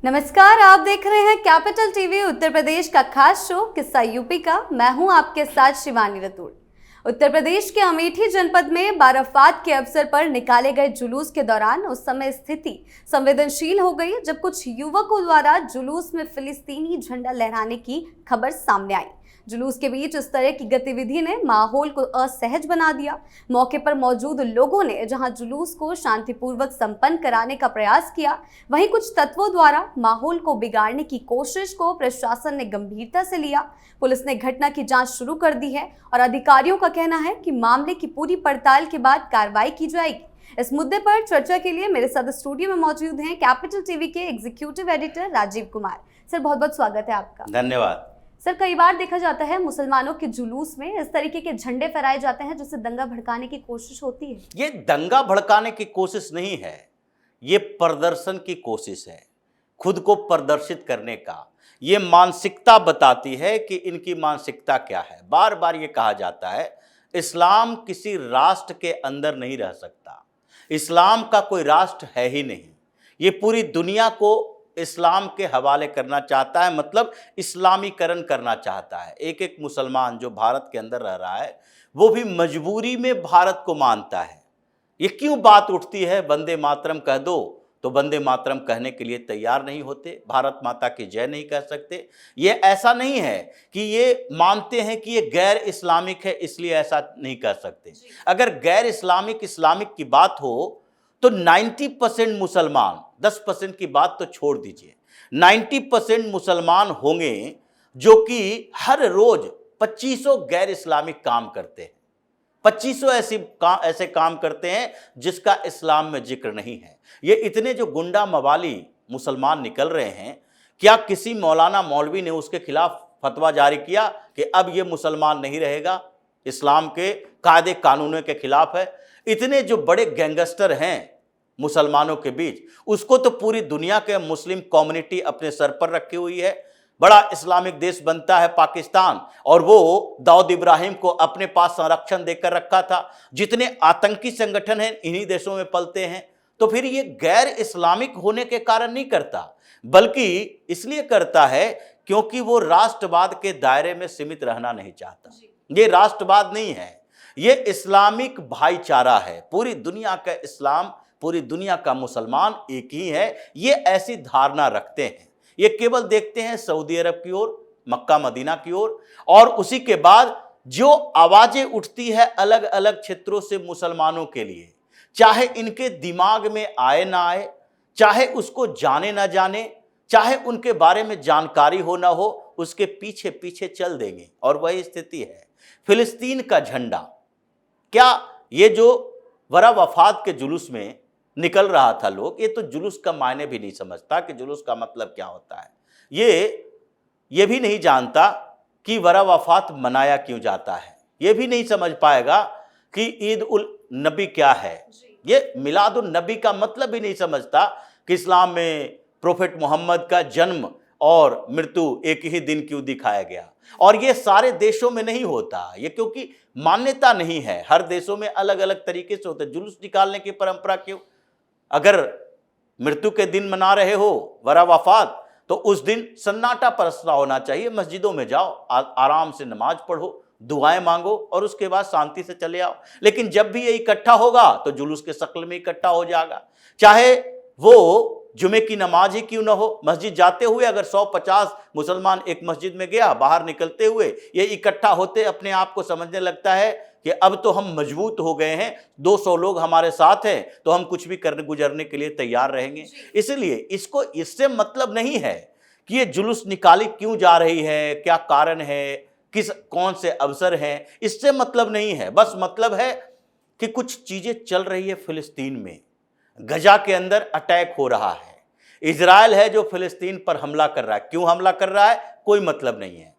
नमस्कार, आप देख रहे हैं कैपिटल टीवी उत्तर प्रदेश का खास शो किस्सा यूपी का। मैं हूं आपके साथ शिवानी रतूड़। उत्तर प्रदेश के अमेठी जनपद में बाराफात के अवसर पर निकाले गए जुलूस के दौरान उस समय स्थिति संवेदनशील हो गई जब कुछ युवकों द्वारा जुलूस में फिलिस्तीनी झंडा लहराने की खबर सामने आई। जुलूस के बीच इस तरह की गतिविधि ने माहौल को असहज बना दिया। मौके पर मौजूद लोगों ने जहां जुलूस को शांतिपूर्वक संपन्न कराने का प्रयास किया, वहीं कुछ तत्वों द्वारा माहौल को बिगाड़ने की कोशिश को प्रशासन ने गंभीरता से लिया। पुलिस ने घटना की जांच शुरू कर दी है और अधिकारियों का कहना है कि मामले की पूरी पड़ताल के बाद कार्रवाई की जाएगी। इस मुद्दे पर चर्चा के लिए मेरे साथ स्टूडियो में मौजूद हैं कैपिटल टीवी के executive editor Rajeev Kumar. Sir, बहुत बहुत स्वागत है आपका। धन्यवाद। सर, कई बार देखा जाता है मुसलमानों के जुलूस में इस तरीके के झंडे फहराए जाते हैं जिससे दंगा भड़काने की कोशिश होती है। ये दंगा भड़काने की कोशिश नहीं है, ये प्रदर्शन की कोशिश है, खुद को प्रदर्शित करने का। ये मानसिकता बताती है कि इनकी मानसिकता क्या है। बार बार ये कहा जाता है इस्लाम किसी राष्ट्र के अंदर नहीं रह सकता, इस्लाम का कोई राष्ट्र है ही नहीं। ये पूरी दुनिया को इस्लाम के हवाले करना चाहता है, मतलब इस्लामीकरण करना चाहता है। एक एक मुसलमान जो भारत के अंदर रह रहा है वो भी मजबूरी में भारत को मानता है। ये क्यों बात उठती है वंदे मातरम कह दो, तो वंदे मातरम कहने के लिए तैयार नहीं होते, भारत माता की जय नहीं कह सकते। ये ऐसा नहीं है कि ये मानते हैं कि ये गैर इस्लामिक है इसलिए ऐसा नहीं कह सकते। अगर गैर इस्लामिक की बात हो तो 90% मुसलमान, 10% की बात तो छोड़ दीजिए, 90% मुसलमान होंगे जो कि हर रोज 2500 गैर इस्लामिक काम करते हैं। 2500 ऐसे काम करते हैं जिसका इस्लाम में जिक्र नहीं है। ये इतने जो गुंडा मवाली मुसलमान निकल रहे हैं, क्या किसी मौलाना मौलवी ने उसके खिलाफ फतवा जारी किया कि अब ये मुसलमान नहीं रहेगा, इस्लाम के कायदे कानूनों के खिलाफ है? इतने जो बड़े गैंगस्टर हैं मुसलमानों के बीच, उसको तो पूरी दुनिया के मुस्लिम कम्युनिटी अपने सर पर रखी हुई है। बड़ा इस्लामिक देश बनता है पाकिस्तान, और वो दाऊद इब्राहिम को अपने पास संरक्षण देकर रखा था। जितने आतंकी संगठन हैं इन्हीं देशों में पलते हैं। तो फिर ये गैर इस्लामिक होने के कारण नहीं करता, बल्कि इसलिए करता है क्योंकि वो राष्ट्रवाद के दायरे में सीमित रहना नहीं चाहता। ये राष्ट्रवाद नहीं है, ये इस्लामिक भाईचारा है। पूरी दुनिया का इस्लाम, पूरी दुनिया का मुसलमान एक ही है, ये ऐसी धारणा रखते हैं। ये केवल देखते हैं सऊदी अरब की ओर, मक्का मदीना की ओर, और उसी के बाद जो आवाजें उठती है अलग अलग क्षेत्रों से मुसलमानों के लिए, चाहे इनके दिमाग में आए ना आए, चाहे उसको जाने ना जाने, चाहे उनके बारे में जानकारी हो ना हो, उसके पीछे पीछे चल देंगे। और वही स्थिति है फिलिस्तीन का झंडा। क्या ये जो वरा वफात के जुलूस में निकल रहा था लोग, ये तो जुलूस का मायने भी नहीं समझता कि जुलूस का मतलब क्या होता है। ये भी नहीं जानता कि वरा वफात मनाया क्यों जाता है। ये भी नहीं समझ पाएगा कि ईद उल नबी क्या है। ये मिलाद उन नबी का मतलब भी नहीं समझता कि इस्लाम में प्रोफेट मोहम्मद का जन्म और मृत्यु एक ही दिन क्यों दिखाया गया। और ये सारे देशों में नहीं होता, ये क्योंकि मान्यता नहीं है। हर देशों में अलग अलग तरीके से होता है। जुलूस निकालने की परंपरा क्यों? अगर मृत्यु के दिन मना रहे हो वरा वफात, तो उस दिन सन्नाटा परसना होना चाहिए। मस्जिदों में जाओ, आराम से नमाज पढ़ो, दुआएं मांगो और उसके बाद शांति से चले आओ। लेकिन जब भी ये इकट्ठा होगा तो जुलूस के शक्ल में इकट्ठा हो जाएगा, चाहे वो जुमे की नमाज ही क्यों ना हो। मस्जिद जाते हुए अगर 150 मुसलमान एक मस्जिद में गया, बाहर निकलते हुए ये इकट्ठा होते अपने आप को समझने लगता है कि अब तो हम मजबूत हो गए हैं, 200 लोग हमारे साथ हैं, तो हम कुछ भी करने गुजरने के लिए तैयार रहेंगे। इसलिए इसको इससे मतलब नहीं है कि ये जुलूस निकाली क्यों जा रही है, क्या कारण है, कौन से अवसर हैं, इससे मतलब नहीं है। बस मतलब है कि कुछ चीजें चल रही है फिलिस्तीन में। गजा के अंदर अटैक हो रहा है, इजराइल है जो फिलिस्तीन पर हमला कर रहा है। क्यों हमला कर रहा है, कोई मतलब नहीं है।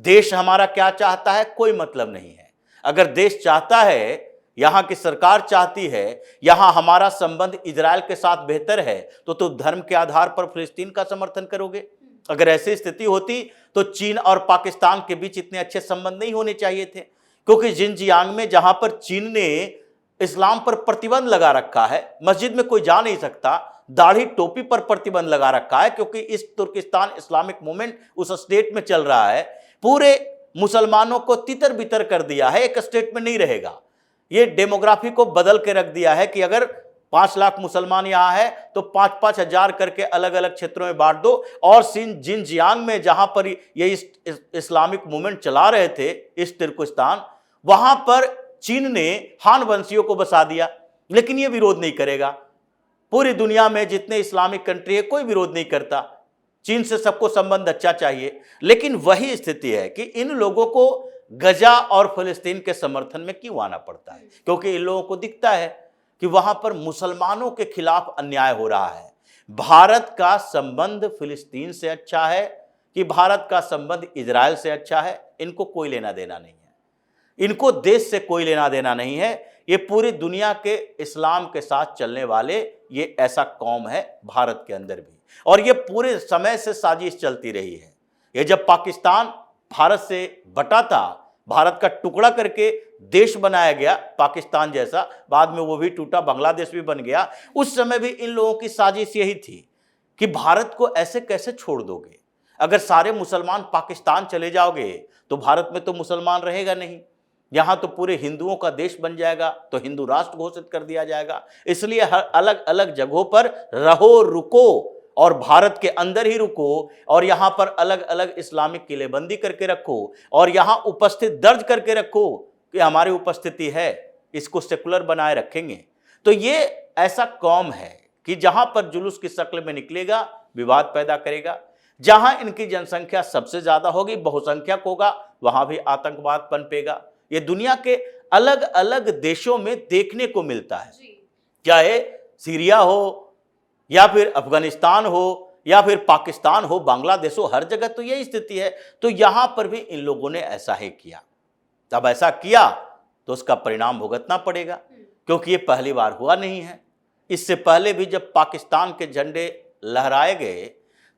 देश हमारा क्या चाहता है, कोई मतलब नहीं है। अगर देश चाहता है, यहाँ की सरकार चाहती है, यहाँ हमारा संबंध इजराइल के साथ बेहतर है, तो धर्म के आधार पर फिलिस्तीन का समर्थन करोगे। अगर ऐसी स्थिति होती तो चीन और पाकिस्तान के बीच इतने अच्छे संबंध नहीं होने चाहिए थे, क्योंकि जिनजियांग में जहां पर चीन ने इस्लाम पर प्रतिबंध लगा रखा है, मस्जिद में कोई जा नहीं सकता, दाढ़ी टोपी पर प्रतिबंध लगा रखा है, क्योंकि इस तुर्किस्तान इस्लामिक मूवमेंट उस स्टेट में चल रहा है, पूरे मुसलमानों को तितर बितर कर दिया है, एक स्टेट में नहीं रहेगा। ये डेमोग्राफी को बदल के रख दिया है कि अगर 5 लाख मुसलमान यहाँ है तो 5-5 हजार करके अलग अलग क्षेत्रों में बांट दो। और जिनजियांग में जहां पर ये इस्लामिक मूवमेंट चला रहे थे, इस तुर्किस्तान, वहां पर चीन ने हान वंशियों को बसा दिया, लेकिन ये विरोध नहीं करेगा। पूरी दुनिया में जितने इस्लामिक कंट्री है कोई विरोध नहीं करता, चीन से सबको संबंध अच्छा चाहिए। लेकिन वही स्थिति है कि इन लोगों को गजा और फिलिस्तीन के समर्थन में क्यों आना पड़ता है, क्योंकि इन लोगों को दिखता है कि वहां पर मुसलमानों के खिलाफ अन्याय हो रहा है। भारत का संबंध फिलिस्तीन से अच्छा है कि भारत का संबंध इजराइल से अच्छा है, इनको कोई लेना देना नहीं है, इनको देश से कोई लेना देना नहीं है। ये पूरी दुनिया के इस्लाम के साथ चलने वाले ये ऐसा कौम है भारत के अंदर भी, और ये पूरे समय से साजिश चलती रही है। ये जब पाकिस्तान भारत से बटा था, भारत का टुकड़ा करके देश बनाया गया पाकिस्तान जैसा, बाद में वो भी टूटा, बांग्लादेश भी बन गया, उस समय भी इन लोगों की साजिश यही थी कि भारत को ऐसे कैसे छोड़ दोगे, अगर सारे मुसलमान पाकिस्तान चले जाओगे तो भारत में तो मुसलमान रहेगा नहीं, यहाँ तो पूरे हिंदुओं का देश बन जाएगा, तो हिंदू राष्ट्र घोषित कर दिया जाएगा। इसलिए हर अलग अलग जगहों पर रहो, रुको, और भारत के अंदर ही रुको, और यहाँ पर अलग अलग इस्लामिक किलेबंदी करके रखो, और यहाँ उपस्थित दर्ज करके रखो कि हमारी उपस्थिति है, इसको सेकुलर बनाए रखेंगे। तो ये ऐसा कौम है कि जहाँ पर जुलूस की शक्ल में निकलेगा विवाद पैदा करेगा, जहाँ इनकी जनसंख्या सबसे ज़्यादा होगी, बहुसंख्यक होगा, वहाँ भी आतंकवाद पनपेगा। ये दुनिया के अलग अलग देशों में देखने को मिलता है, चाहे सीरिया हो या फिर अफगानिस्तान हो या फिर पाकिस्तान हो, बांग्लादेश हो, हर जगह तो यही स्थिति है। तो यहां पर भी इन लोगों ने ऐसा ही किया। तब ऐसा किया तो उसका परिणाम भुगतना पड़ेगा, क्योंकि ये पहली बार हुआ नहीं है। इससे पहले भी जब पाकिस्तान के झंडे लहराए गए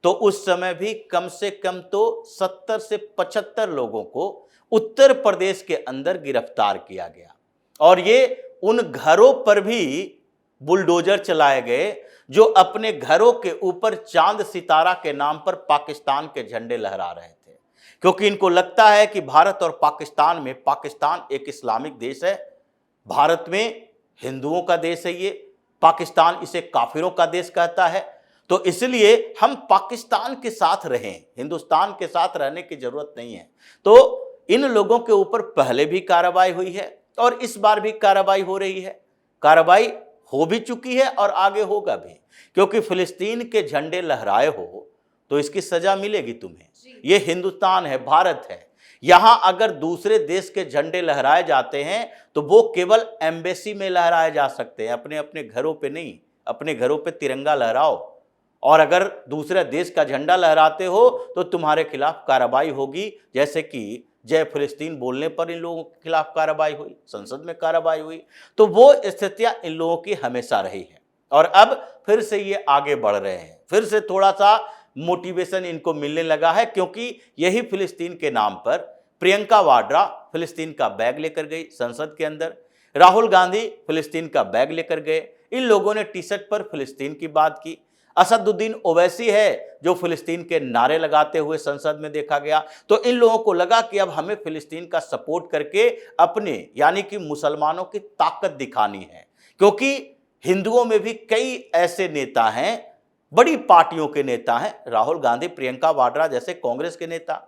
तो उस समय भी कम से कम तो 70 से 75 लोगों को उत्तर प्रदेश के अंदर गिरफ्तार किया गया, और ये उन घरों पर भी बुलडोजर चलाए गए जो अपने घरों के ऊपर चांद सितारा के नाम पर पाकिस्तान के झंडे लहरा रहे थे, क्योंकि इनको लगता है कि भारत और पाकिस्तान में, पाकिस्तान एक इस्लामिक देश है, भारत में हिंदुओं का देश है, ये पाकिस्तान इसे काफिरों का देश कहता है, तो इसलिए हम पाकिस्तान के साथ रहें, हिंदुस्तान के साथ रहने की जरूरत नहीं है। तो इन लोगों के ऊपर पहले भी कार्रवाई हुई है और इस बार भी कार्रवाई हो रही है, कार्रवाई हो भी चुकी है और आगे होगा भी, क्योंकि फिलिस्तीन के झंडे लहराए हो तो इसकी सजा मिलेगी तुम्हें। ये हिंदुस्तान है, भारत है, यहां अगर दूसरे देश के झंडे लहराए जाते हैं तो वो केवल एम्बेसी में लहराए जा सकते हैं, अपने अपने घरों पे नहीं। अपने घरों पे तिरंगा लहराओ, और अगर दूसरे देश का झंडा लहराते हो तो तुम्हारे खिलाफ कार्रवाई होगी, जैसे कि जय फिलिस्तीन बोलने पर इन लोगों के खिलाफ कार्रवाई हुई, संसद में कार्रवाई हुई। तो वो स्थितियां इन लोगों की हमेशा रही है, और अब फिर से ये आगे बढ़ रहे हैं, फिर से थोड़ा सा मोटिवेशन इनको मिलने लगा है, क्योंकि यही फिलिस्तीन के नाम पर प्रियंका वाड्रा फिलिस्तीन का बैग लेकर गई संसद के अंदर, राहुल गांधी फिलिस्तीन का बैग लेकर गए, इन लोगों ने टी शर्ट पर फिलिस्तीन की बात की। असदुद्दीन ओवैसी है जो फिलिस्तीन के नारे लगाते हुए संसद में देखा गया। तो इन लोगों को लगा कि अब हमें फिलिस्तीन का सपोर्ट करके अपने, यानी कि मुसलमानों की ताकत दिखानी है, क्योंकि हिंदुओं में भी कई ऐसे नेता हैं, बड़ी पार्टियों के नेता हैं, राहुल गांधी, प्रियंका वाड्रा जैसे कांग्रेस के नेता,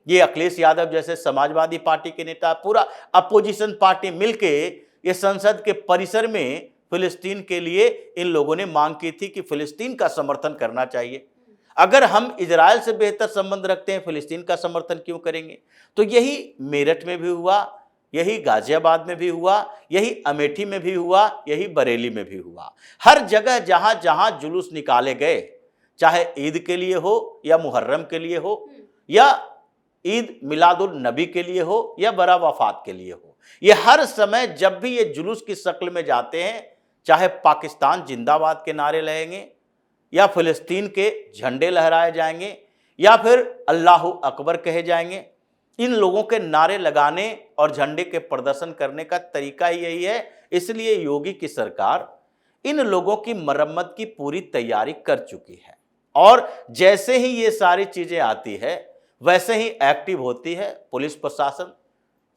ये अखिलेश यादव जैसे समाजवादी पार्टी के नेता, पूरा अपोजिशन पार्टी मिलके ये संसद के परिसर में फिलिस्तीन के लिए इन लोगों ने मांग की थी कि फिलिस्तीन का समर्थन करना चाहिए। अगर हम इजराइल से बेहतर संबंध रखते हैं, फिलिस्तीन का समर्थन क्यों करेंगे? तो यही मेरठ में भी हुआ, यही गाजियाबाद में भी हुआ, यही अमेठी में भी हुआ, यही बरेली में भी हुआ। हर जगह जहां जहां जुलूस निकाले गए, चाहे ईद के लिए हो या मुहर्रम के लिए हो या ईद मिलादुल नबी के लिए हो या बरा वफात के लिए हो, ये हर समय जब भी ये जुलूस की शक्ल में जाते हैं, चाहे पाकिस्तान जिंदाबाद के नारे लगेंगे या फिलिस्तीन के झंडे लहराए जाएंगे या फिर अल्लाहु अकबर कहे जाएंगे, इन लोगों के नारे लगाने और झंडे के प्रदर्शन करने का तरीका ही यही है। इसलिए योगी की सरकार इन लोगों की मरम्मत की पूरी तैयारी कर चुकी है और जैसे ही ये सारी चीजें आती है वैसे ही एक्टिव होती है पुलिस प्रशासन,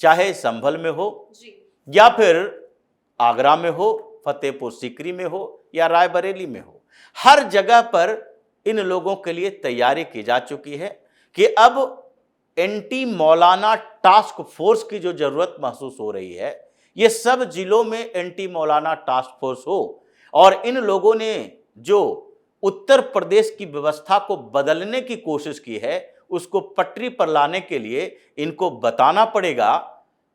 चाहे संभल में हो या फिर आगरा में हो, फतेहपुर सीकरी में हो या रायबरेली में हो। हर जगह पर इन लोगों के लिए तैयारी की जा चुकी है कि अब एंटी मौलाना टास्क फोर्स की जो जरूरत महसूस हो रही है, ये सब जिलों में एंटी मौलाना टास्क फोर्स हो और इन लोगों ने जो उत्तर प्रदेश की व्यवस्था को बदलने की कोशिश की है उसको पटरी पर लाने के लिए इनको बताना पड़ेगा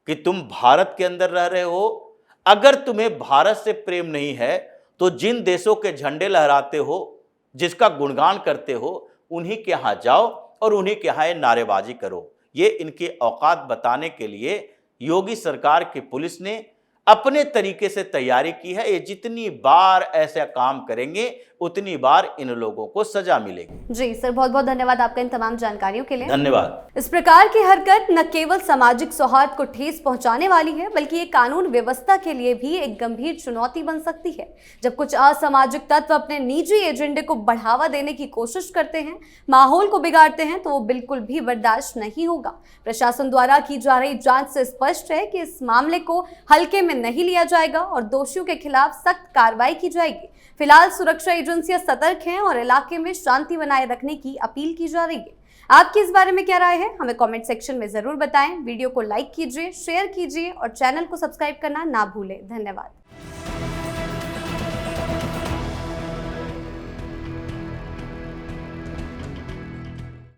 कि तुम भारत के अंदर रह रहे हो, अगर तुम्हें भारत से प्रेम नहीं है तो जिन देशों के झंडे लहराते हो, जिसका गुणगान करते हो, उन्हीं के यहाँ जाओ और उन्हीं के यहाँ नारेबाजी करो। ये इनकी औकात बताने के लिए योगी सरकार की पुलिस ने अपने तरीके से तैयारी की है। ये जितनी बार ऐसा काम करेंगे उतनी बार इन लोगों को सजा मिलेगी। जी सर, बहुत बहुत धन्यवाद आपका इन तमाम जानकारियों के लिए। धन्यवाद। इस प्रकार की हरकत न केवल सामाजिक सौहार्द को ठेस पहुंचाने वाली है बल्कि ये कानून व्यवस्था के लिए भी एक गंभीर चुनौती बन सकती है। जब कुछ असामाजिक तत्व अपने निजी एजेंडे को बढ़ावा देने की कोशिश करते हैं, माहौल को बिगाड़ते हैं, तो वो बिल्कुल भी बर्दाश्त नहीं होगा। प्रशासन द्वारा की जा रही जांच से स्पष्ट है कि इस मामले को हल्के में नहीं लिया जाएगा और दोषियों के खिलाफ सख्त कार्रवाई की जाएगी। फिलहाल सुरक्षा एजेंसियां सतर्क हैं और इलाके में शांति बनाए रखने की अपील की जा रही है। आपकी इस बारे में क्या राय है, हमें कमेंट सेक्शन में जरूर बताएं। वीडियो को लाइक कीजिए, शेयर कीजिए और चैनल को सब्सक्राइब करना ना भूलें। धन्यवाद।